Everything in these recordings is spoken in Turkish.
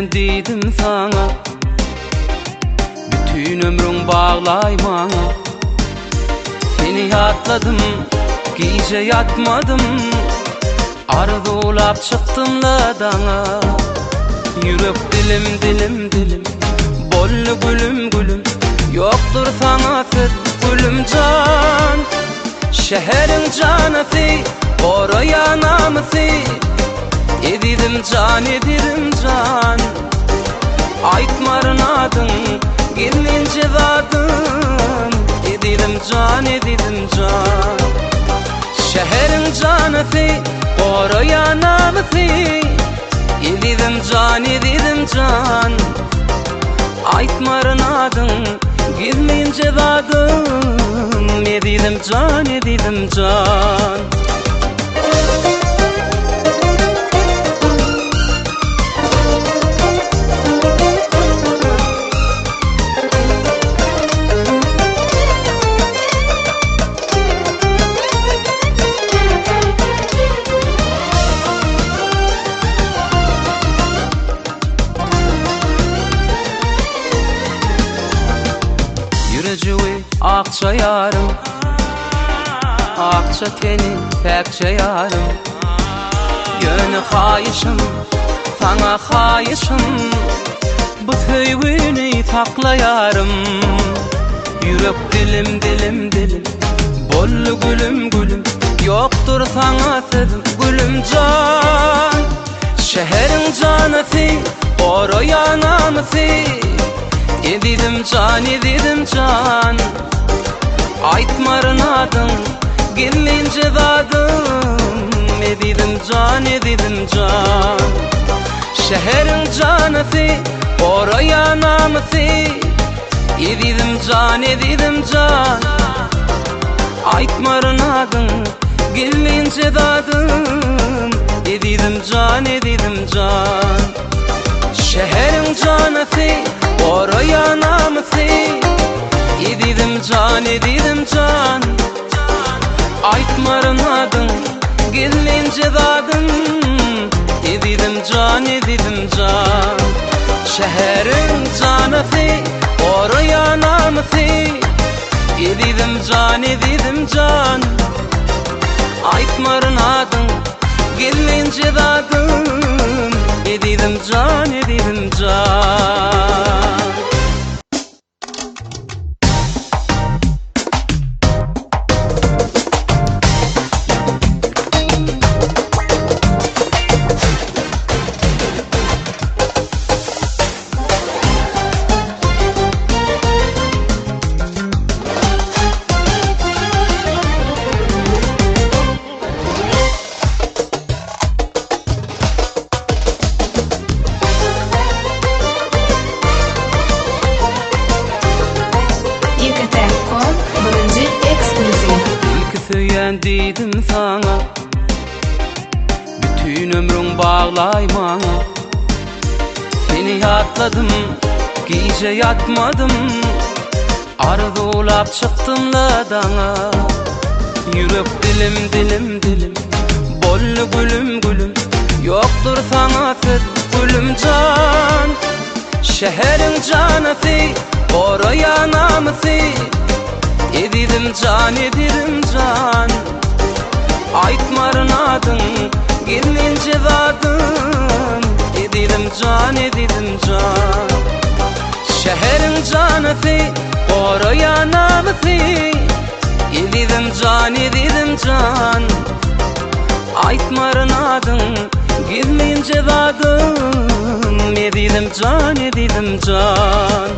kötüyen dedim sana, bütün ömrüm bağlay bana. Seni yatladım, gece yatmadım, arzulap çıktım ladana. Yürek dilim dilim dilim, bollu gülüm gülüm, yoktur sana söz gülüm can. Şehrin canısı, oraya namısı, edidim can edidim can. Aytmarın adın, gelince zadın, edidim can edidim can. Şehrin canısı, oraya namısı, edidim can edidim can. Aytmarın adın, gelince zadın, edidim can edidim can. Yürücüğü akça yarım, akça teni pekçe yarım. Yönü kayışım, sana kayışım, bu tüyünü taklayarım. Yürek dilim dilim dilim, bollu gülüm gülüm, yoktur sana sözüm gülüm can. Şehrin canısı, oraya namısı, edidim can edidim can. Aytmarın adın, gelince zadın, edidim can edidim can. Şehrin canısı, oraya namısı, edidim can edidim can. Aytmarın adın, gelince zadın, edidim can edidim can. Şehrin canısı, oraya namısı, edidim can edidim can. Aytmarın adın, gelince zadın, edidim can edidim can. Şehrin canısı, oraya namısı, edidim can edidim can. Aytmarın adın, gelince zadın, edidim can edidim can. Kötüyen dedim sana, bütün ömrüm bağlay bana. Seni yatladım, gece yatmadım, arzulap çıktım ladana. Yürek dilim dilim dilim, bollu gülüm gülüm, yoktur sana söz gülüm can. Şehrin canısı, oraya namısı, edidim can edidim can. Aytmarın adın, gelince zadın, edidim can edidim can. Şehrin canısı, oraya namısı, edidim can edidim can. Aytmarın adın, gelince zadın, edidim can edidim can.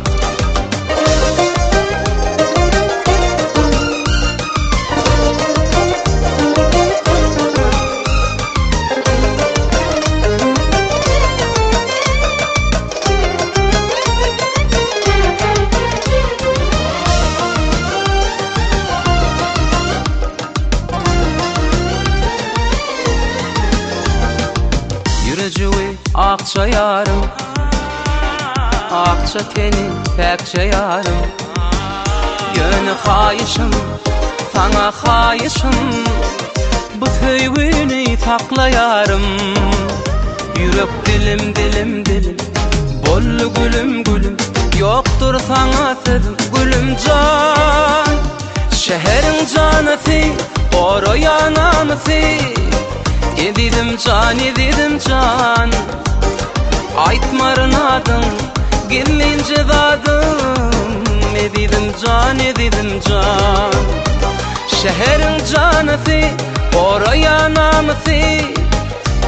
Yürücüğü akça yarım, akça teni pekçe yarım. Yönü kayışım, sana kayışım, bu tüyünü taklayarım. Yürek dilim dilim dilim, Gollu gülüm gülüm, yoktur sana sedim gülüm can. Şeherin canısı, oro yanamısı. Edidim can, edidim can. Aytmarın adın, gelince dadım. Edidim can, edidim can. Şeherin canısı, oro yanamısı.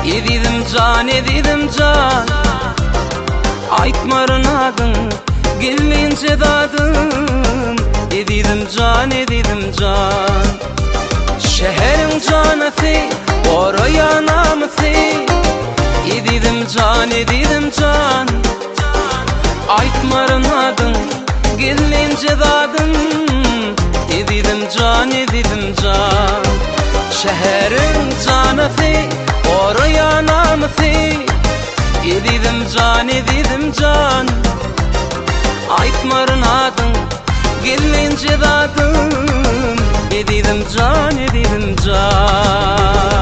Edidim can, edidim can. Aytmarın adın, gelince dadım. Edidim can, edidim can. Şeherin canısı, oro yanamısı. Edidim can, edidim can. Aytmarın adın, gelince dadım. Edidim can, edidim can. Şeherin canısı, oro yanamısı. Edidim can, edidim can. Aytmarın adın, gelince dadım. Edidim can, edidim can.